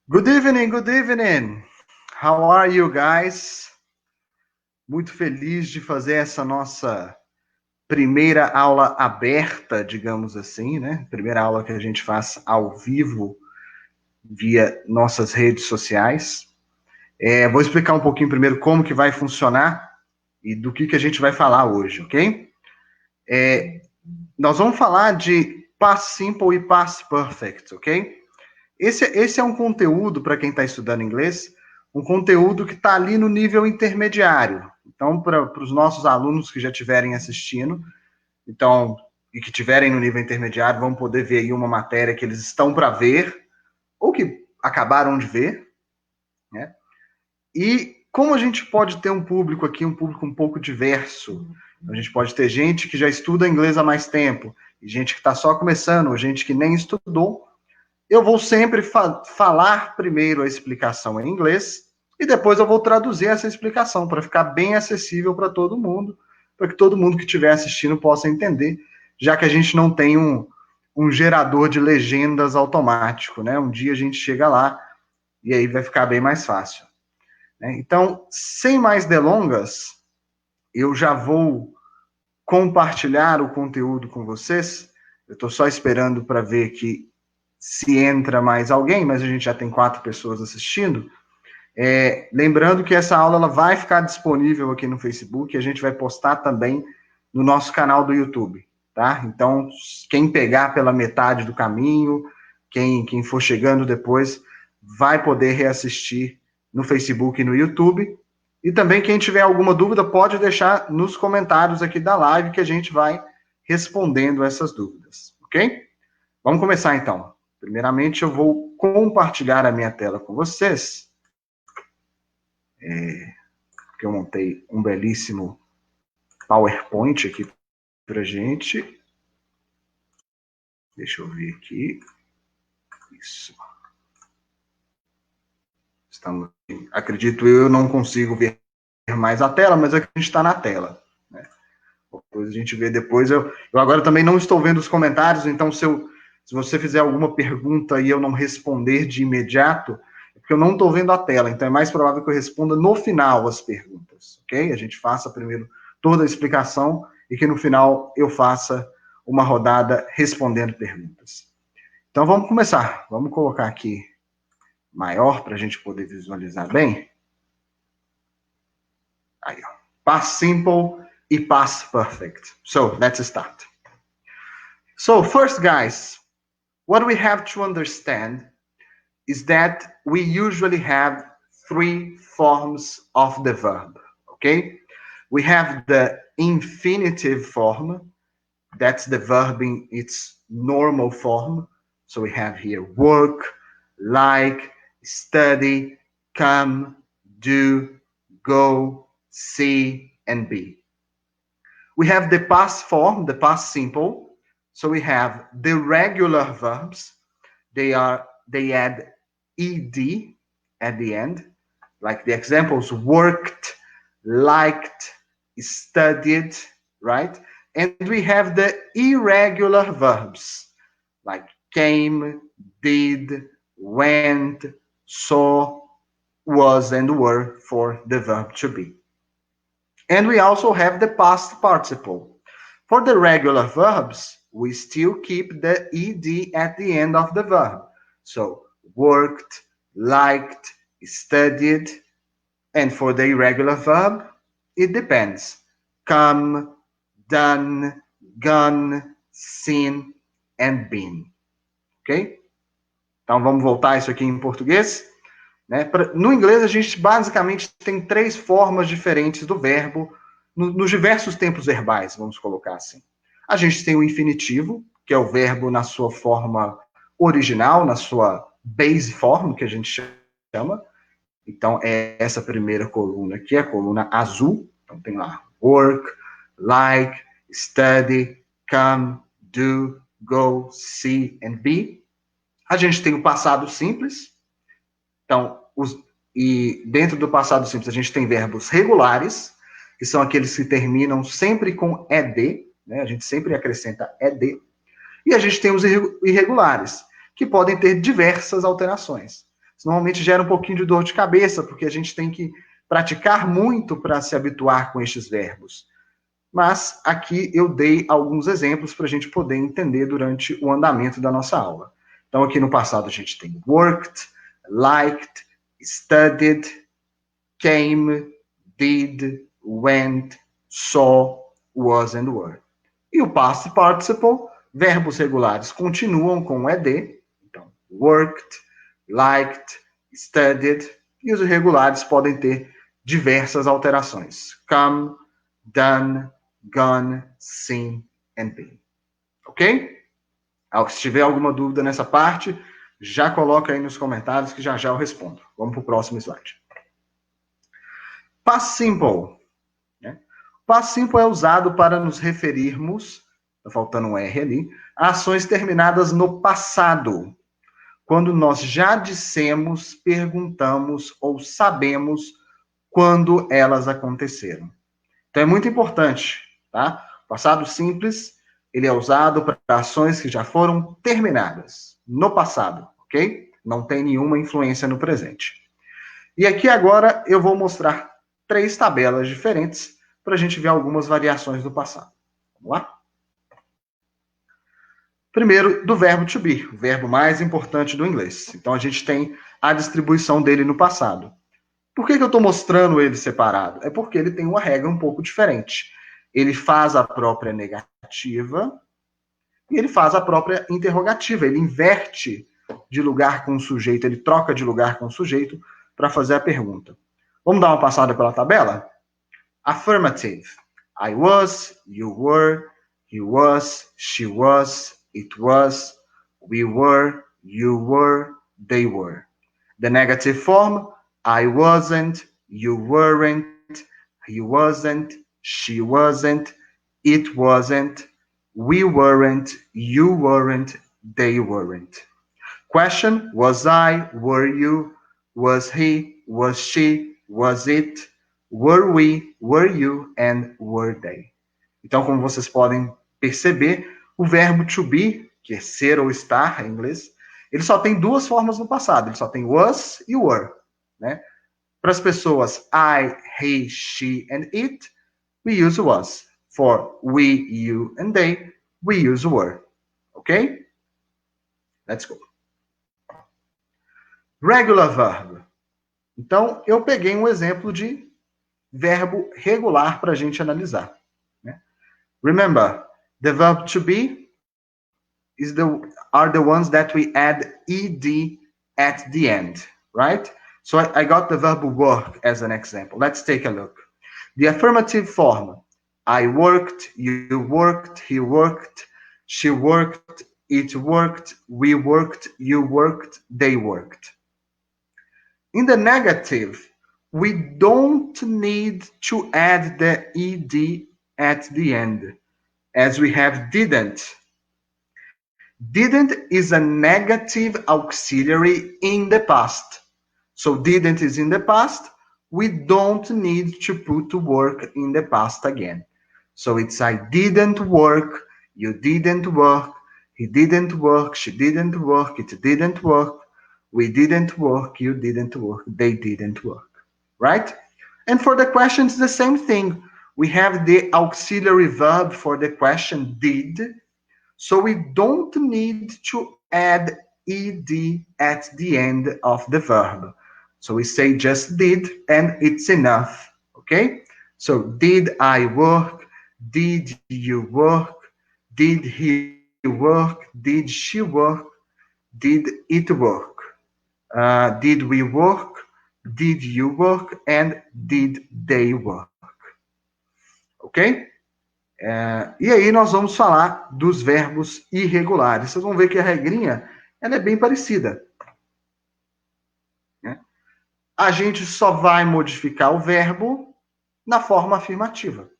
Good evening, good evening. How are you guys? Muito feliz de fazer essa nossa primeira aula aberta, digamos assim, né? Primeira aula que a gente faz ao vivo via nossas redes sociais. Vou explicar um pouquinho primeiro como que vai funcionar e do que a gente vai falar hoje, ok? Nós vamos falar de past simple e past perfect, ok? Esse é um conteúdo, para quem está estudando inglês, um conteúdo que está ali no nível intermediário. Então, para os nossos alunos que já estiverem assistindo, então, e que estiverem no nível intermediário, vão poder ver aí uma matéria que eles estão para ver, ou que acabaram de ver, né? E como a gente pode ter um público aqui, um público um pouco diverso, a gente pode ter gente que já estuda inglês há mais tempo, e gente que está só começando, ou gente que nem estudou, eu vou sempre falar primeiro a explicação em inglês e depois eu vou traduzir essa explicação para ficar bem acessível para todo mundo, para que todo mundo que estiver assistindo possa entender, já que a gente não tem um gerador de legendas automático, né? Um dia a gente chega lá e aí vai ficar bem mais fácil, né? Então, sem mais delongas, eu já vou compartilhar o conteúdo com vocês. Eu estou só esperando para ver que se entra mais alguém, mas a gente já tem 4 pessoas assistindo. Lembrando que essa aula ela vai ficar disponível aqui no Facebook e a gente vai postar também no nosso canal do YouTube, tá? Então, quem pegar pela metade do caminho, quem for chegando depois, vai poder reassistir no Facebook e no YouTube. E também quem tiver alguma dúvida pode deixar nos comentários aqui da live que a gente vai respondendo essas dúvidas, ok? Vamos começar então. Primeiramente, eu vou compartilhar a minha tela com vocês, porque eu montei um belíssimo PowerPoint aqui para gente. Deixa eu ver aqui. Isso. Estamos, acredito eu não consigo ver mais a tela, mas aqui a gente está na tela, né? Depois a gente vê depois. Eu agora também não estou vendo os comentários, então se você fizer alguma pergunta e eu não responder de imediato, é porque eu não estou vendo a tela, então é mais provável que eu responda no final as perguntas, ok? A gente faça primeiro toda a explicação e que no final eu faça uma rodada respondendo perguntas. Então vamos começar. Vamos colocar aqui maior para a gente poder visualizar bem. Aí, ó. Past simple e past perfect. So let's start. So first, guys, what we have to understand is that we usually have 3 forms of the verb, okay? We have the infinitive form, that's the verb in its normal form. So we have here work, like, study, come, do, go, see, and be. We have the past form, the past simple. So we have the regular verbs. They add ed at the end, like the examples: worked, liked, studied, right? And we have the irregular verbs, like came, did, went, saw, was, and were for the verb to be. And we also have the past participle. For the regular verbs, we still keep the ed at the end of the verb. So worked, liked, studied. And for the irregular verb, it depends. Come, done, gone, seen, and been. Ok? Então vamos voltar isso aqui em português. Né? No inglês, a gente basicamente tem 3 formas diferentes do verbo nos diversos tempos verbais, vamos colocar assim. A gente tem o infinitivo, que é o verbo na sua forma original, na sua base form, que a gente chama. Então, é essa primeira coluna aqui, a coluna azul. Então, tem lá work, like, study, come, do, go, see and be. A gente tem o passado simples. Então, e dentro do passado simples, a gente tem verbos regulares, que são aqueles que terminam sempre com ed, né? A gente sempre acrescenta ed. E a gente tem os irregulares, que podem ter diversas alterações. Isso normalmente gera um pouquinho de dor de cabeça, porque a gente tem que praticar muito para se habituar com estes verbos. Mas aqui eu dei alguns exemplos para a gente poder entender durante o andamento da nossa aula. Então, aqui no passado a gente tem worked, liked, studied, came, did, went, saw, was and were. E o past participle, verbos regulares continuam com ed, então worked, liked, studied, e os irregulares podem ter diversas alterações. Come, done, gone, seen and been. Ok? Se tiver alguma dúvida nessa parte, já coloca aí nos comentários que já eu respondo. Vamos para o próximo slide. Past simple. Past simple é usado para nos referirmos, está faltando um R ali, a ações terminadas no passado, quando nós já dissemos, perguntamos ou sabemos quando elas aconteceram. Então é muito importante, tá? Passado simples, ele é usado para ações que já foram terminadas no passado, ok? Não tem nenhuma influência no presente. E aqui agora eu vou mostrar 3 tabelas diferentes para a gente ver algumas variações do passado. Vamos lá? Primeiro, do verbo to be, o verbo mais importante do inglês. Então a gente tem a distribuição dele no passado. Por que eu estou mostrando ele separado? É porque ele tem uma regra um pouco diferente. Ele faz a própria negativa e ele faz a própria interrogativa. Ele inverte de lugar com o sujeito, ele troca de lugar com o sujeito para fazer a pergunta. Vamos dar uma passada pela tabela? Affirmative. I was, you were, he was, she was, it was, we were, you were, they were. The negative form, I wasn't, you weren't, he wasn't, she wasn't, it wasn't, we weren't, you weren't, they weren't. Question, was I, were you, was he, was she, was it, were we, were you, and were they. Então, como vocês podem perceber, o verbo to be, que é ser ou estar em inglês, ele só tem 2 formas no passado. Ele só tem was e were. Né? Para as pessoas I, he, she, and it, we use was. For we, you, and they, we use were. Ok? Let's go. Regular verb. Então, eu peguei um exemplo de verbo regular para a gente analisar. Né? Remember, the verb to be are the ones that we add ed at the end, right? So I got the verb work as an example. Let's take a look. The affirmative form, I worked, you worked, he worked, she worked, it worked, we worked, you worked, they worked. In the negative, we don't need to add the ed at the end, as we have didn't. Didn't is a negative auxiliary in the past. So didn't is in the past. We don't need to put work in the past again. So it's I didn't work, you didn't work, he didn't work, she didn't work, it didn't work, we didn't work, you didn't work, they didn't work. Right? And for the question, it's the same thing. We have the auxiliary verb for the question, did. So we don't need to add ed at the end of the verb. So we say just did and it's enough. Okay? So did I work? Did you work? Did he work? Did she work? Did it work? Did we work? Did you work? And did they work? Ok? E aí nós vamos falar dos verbos irregulares. Vocês vão ver que a regrinha ela é bem parecida. Né? A gente só vai modificar o verbo na forma afirmativa.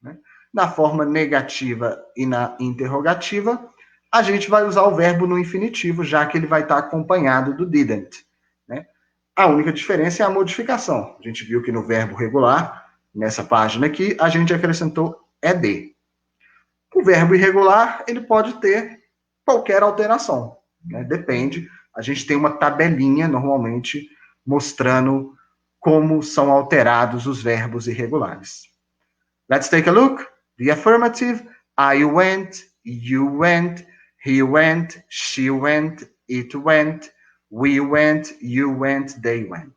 Né? Na forma negativa e na interrogativa, a gente vai usar o verbo no infinitivo, já que ele vai estar acompanhado do didn't. Né? A única diferença é a modificação. A gente viu que no verbo regular, nessa página aqui, a gente acrescentou ed. O verbo irregular, ele pode ter qualquer alteração. né? Depende. A gente tem uma tabelinha, normalmente, mostrando como são alterados os verbos irregulares. Let's take a look. The affirmative: I went, you went, he went, she went, it went, we went, you went, they went.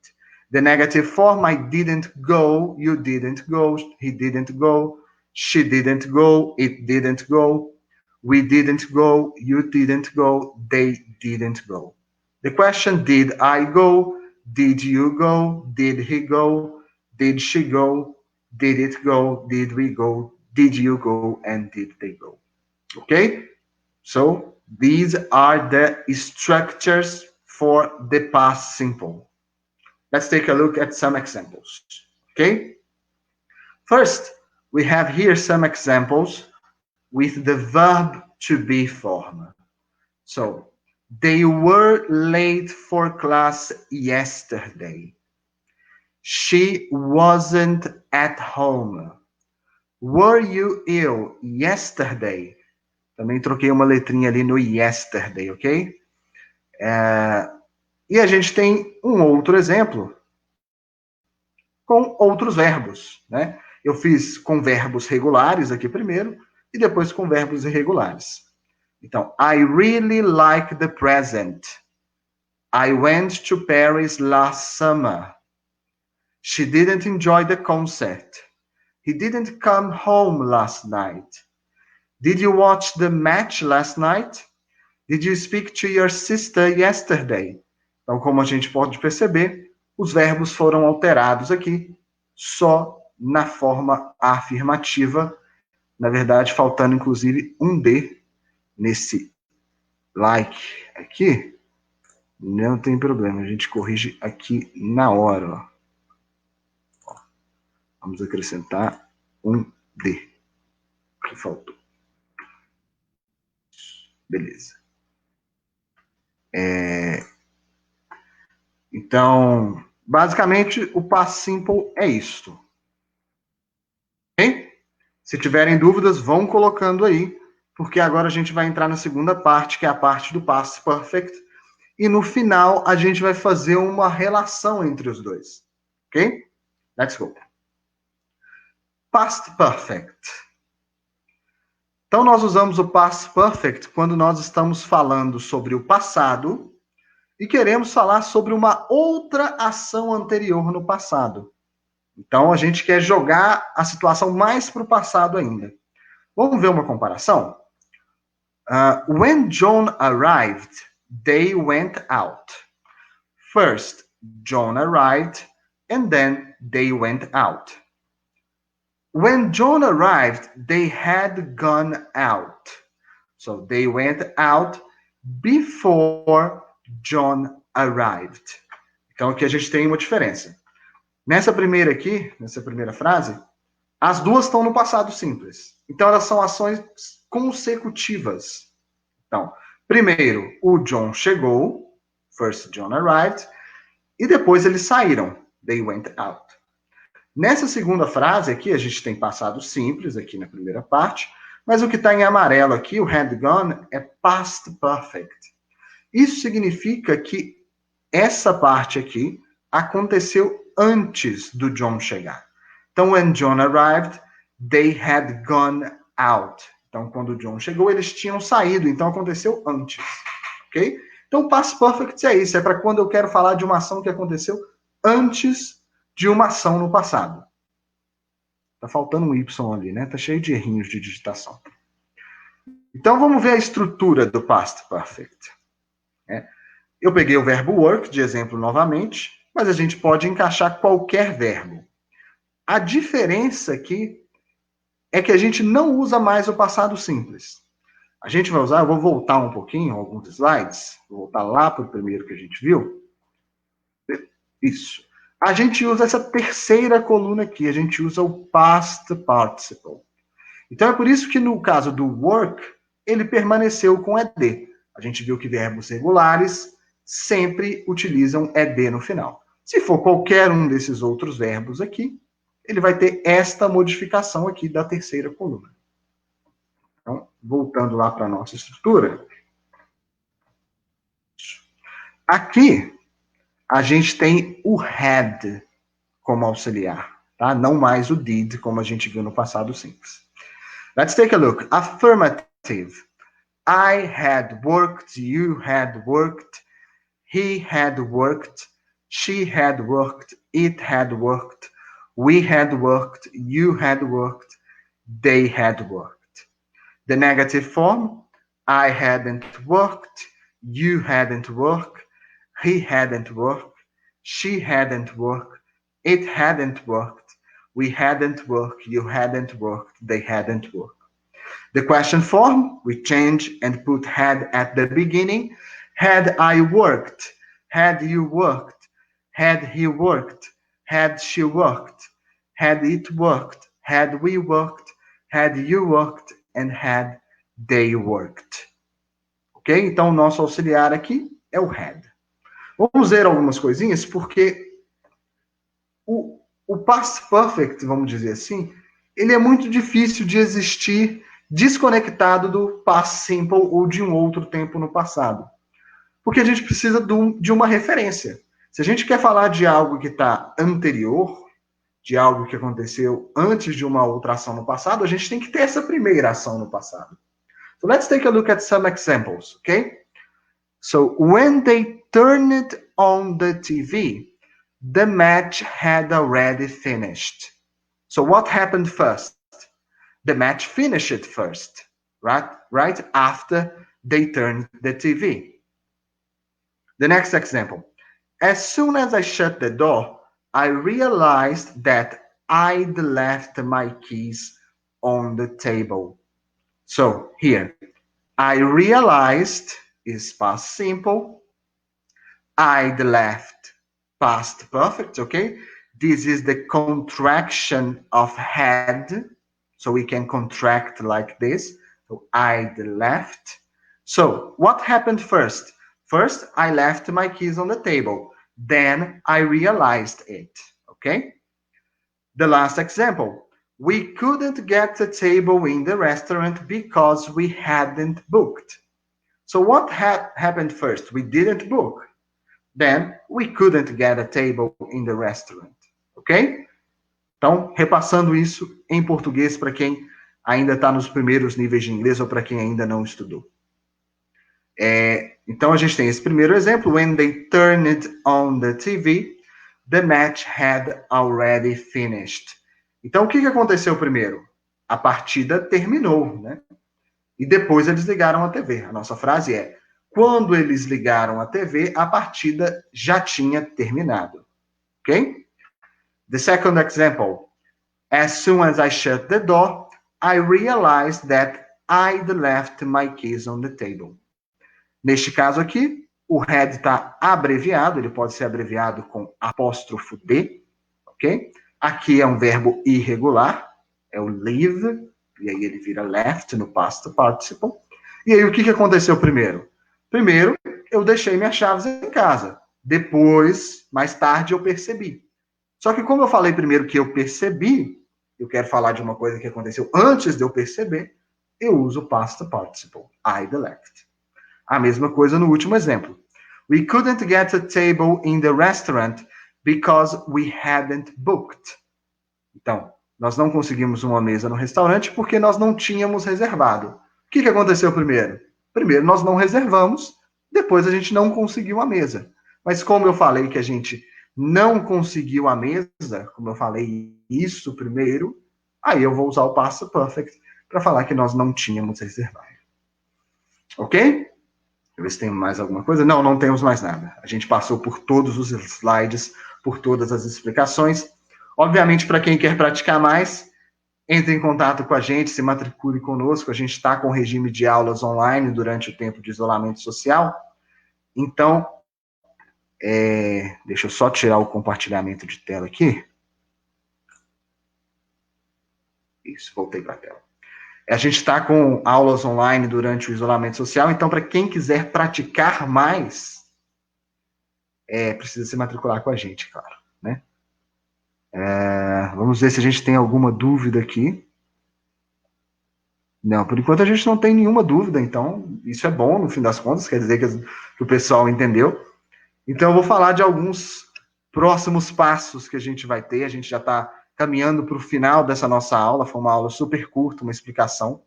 The negative form: I didn't go, you didn't go, he didn't go, she didn't go, it didn't go, we didn't go, you didn't go, they didn't go. The question: did I go? Did you go? Did he go? Did she go? Did it go? Did we go? Did you go? And did they go? Okay? So these are the structures for the past simple. Let's take a look at some examples. Okay? First, we have here some examples with the verb to be form. So, they were late for class yesterday. She wasn't at home. Were you ill yesterday? Também troquei uma letrinha ali no yesterday, ok? E a gente tem um outro exemplo com outros verbos, né? Eu fiz com verbos regulares aqui primeiro e depois com verbos irregulares. Então, I really like the present. I went to Paris last summer. She didn't enjoy the concert. He didn't come home last night. Did you watch the match last night? Did you speak to your sister yesterday? Então, como a gente pode perceber, os verbos foram alterados aqui só na forma afirmativa, na verdade, faltando inclusive um D nesse like aqui. Não tem problema, a gente corrige aqui na hora. Ó. Vamos acrescentar um D que faltou. Beleza. Então, basicamente, o past simple é isto. Ok? Se tiverem dúvidas, vão colocando aí, porque agora a gente vai entrar na segunda parte, que é a parte do past perfect, e no final a gente vai fazer uma relação entre os dois. Ok? Let's go. Past perfect. Então, nós usamos o past perfect quando nós estamos falando sobre o passado e queremos falar sobre uma outra ação anterior no passado. Então, a gente quer jogar a situação mais para o passado ainda. Vamos ver uma comparação? When John arrived, they went out. First, John arrived, and then they went out. When John arrived, they had gone out. So they went out before John arrived. Então aqui a gente tem uma diferença. Nessa primeira frase, as duas estão no passado simples. Então elas são ações consecutivas. Então, primeiro, o John chegou, first John arrived, e depois eles saíram, they went out. Nessa segunda frase aqui, a gente tem passado simples aqui na primeira parte, mas o que está em amarelo aqui, o had gone, é past perfect. Isso significa que essa parte aqui aconteceu antes do John chegar. Então, when John arrived, they had gone out. Então, quando o John chegou, eles tinham saído. Então, aconteceu antes. Ok? Então, past perfect é isso. É para quando eu quero falar de uma ação que aconteceu antes de uma ação no passado. Tá faltando um Y ali, né? Tá cheio de errinhos de digitação. Então, vamos ver a estrutura do past perfect. Eu peguei o verbo work de exemplo novamente, mas a gente pode encaixar qualquer verbo. A diferença aqui é que a gente não usa mais o passado simples. A gente vai usar, eu vou voltar um pouquinho, alguns slides, vou voltar lá para o primeiro que a gente viu. Isso. A gente usa essa terceira coluna aqui, a gente usa o past participle. Então é por isso que no caso do work, ele permaneceu com ED. A gente viu que verbos regulares sempre utilizam ED no final. Se for qualquer um desses outros verbos aqui, ele vai ter esta modificação aqui da terceira coluna. Então, voltando lá para a nossa estrutura. Aqui, a gente tem o had como auxiliar, tá? Não mais o did, como a gente viu no passado simples. Let's take a look. Affirmative. I had worked, you had worked, he had worked, she had worked, it had worked, we had worked, you had worked, they had worked. The negative form, I hadn't worked, you hadn't worked, he hadn't worked, she hadn't worked, it hadn't worked, we hadn't worked, you hadn't worked, they hadn't worked. The question form, we change and put had at the beginning. Had I worked? Had you worked? Had he worked? Had she worked? Had it worked? Had we worked? Had you worked? And had they worked. Ok? Então, o nosso auxiliar aqui é o had. Vamos ver algumas coisinhas, porque o past perfect, vamos dizer assim, ele é muito difícil de existir desconectado do past simple ou de um outro tempo no passado. Porque a gente precisa de uma referência. Se a gente quer falar de algo que está anterior, de algo que aconteceu antes de uma outra ação no passado, a gente tem que ter essa primeira ação no passado. So let's take a look at some examples, okay? So when they turned on the TV, the match had already finished. So what happened first? The match finished first, right after they turned the TV. The next example. As soon as I shut the door, I realized that I'd left my keys on the table. So here, I realized is past simple. I'd left past perfect, okay? This is the contraction of had. So we can contract like this. So I'd left. So what happened first? First, I left my keys on the table. Then I realized it, okay? The last example. We couldn't get a table in the restaurant because we hadn't booked. So what happened first? We didn't book. Then we couldn't get a table in the restaurant, ok? Então, repassando isso em português para quem ainda está nos primeiros níveis de inglês ou para quem ainda não estudou. Então, a gente tem esse primeiro exemplo. When they turned on the TV, the match had already finished. Então, o que aconteceu primeiro? A partida terminou, né? E depois eles ligaram a TV. A nossa frase é: quando eles ligaram a TV, a partida já tinha terminado. Ok? The second example. As soon as I shut the door, I realized that I'd left my keys on the table. Neste caso aqui, o had está abreviado, ele pode ser abreviado com apóstrofo D, ok? Aqui é um verbo irregular, é o leave, e aí ele vira left no past participle. E aí o que aconteceu primeiro? Primeiro, eu deixei minhas chaves em casa. Depois, mais tarde, eu percebi. Só que como eu falei primeiro que eu percebi, eu quero falar de uma coisa que aconteceu antes de eu perceber, eu uso o past participle, I'd left. A mesma coisa no último exemplo. We couldn't get a table in the restaurant because we hadn't booked. Então, nós não conseguimos uma mesa no restaurante porque nós não tínhamos reservado. O que aconteceu primeiro? Primeiro nós não reservamos, depois a gente não conseguiu a mesa. Mas como eu falei que a gente não conseguiu a mesa, como eu falei isso primeiro, aí eu vou usar o past perfect para falar que nós não tínhamos reservado. Ok? Deixa eu ver se tem mais alguma coisa. Não, não temos mais nada. A gente passou por todos os slides, por todas as explicações. Obviamente, para quem quer praticar mais, entre em contato com a gente, se matricule conosco. A gente está com o regime de aulas online durante o tempo de isolamento social. Então, deixa eu só tirar o compartilhamento de tela aqui. Isso, voltei para a tela. A gente está com aulas online durante o isolamento social, então, para quem quiser praticar mais, precisa se matricular com a gente, claro, né? Vamos ver se a gente tem alguma dúvida aqui. Não, por enquanto a gente não tem nenhuma dúvida, então isso é bom, no fim das contas, quer dizer que o pessoal entendeu. Então, eu vou falar de alguns próximos passos que a gente vai ter. A gente já está caminhando para o final dessa nossa aula. Foi uma aula super curta, uma explicação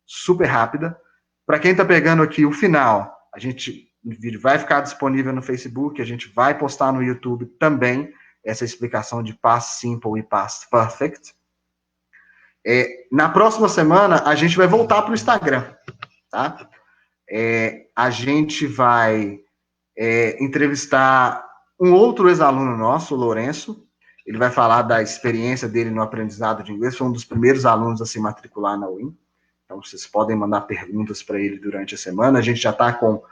super rápida. Para quem está pegando aqui o final, o vídeo vai ficar disponível no Facebook, a gente vai postar no YouTube também essa explicação de Past Simple e Past Perfect. Na próxima semana, a gente vai voltar para o Instagram, tá? A gente vai entrevistar um outro ex-aluno nosso, o Lourenço. Ele vai falar da experiência dele no aprendizado de inglês. Foi um dos primeiros alunos a se matricular na UIM. Então, vocês podem mandar perguntas para ele durante a semana. A gente já está com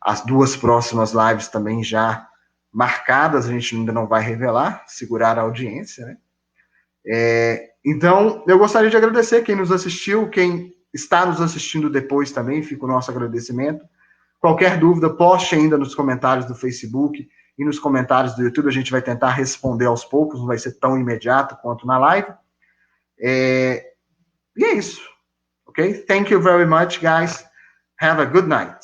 as 2 próximas lives também já marcadas. A gente ainda não vai revelar, segurar a audiência, né? Então, eu gostaria de agradecer quem nos assistiu, quem está nos assistindo depois também. Fica o nosso agradecimento. Qualquer dúvida, poste ainda nos comentários do Facebook e nos comentários do YouTube. A gente vai tentar responder aos poucos, não vai ser tão imediato quanto na live. E é isso. Ok? Thank you very much, guys. Have a good night.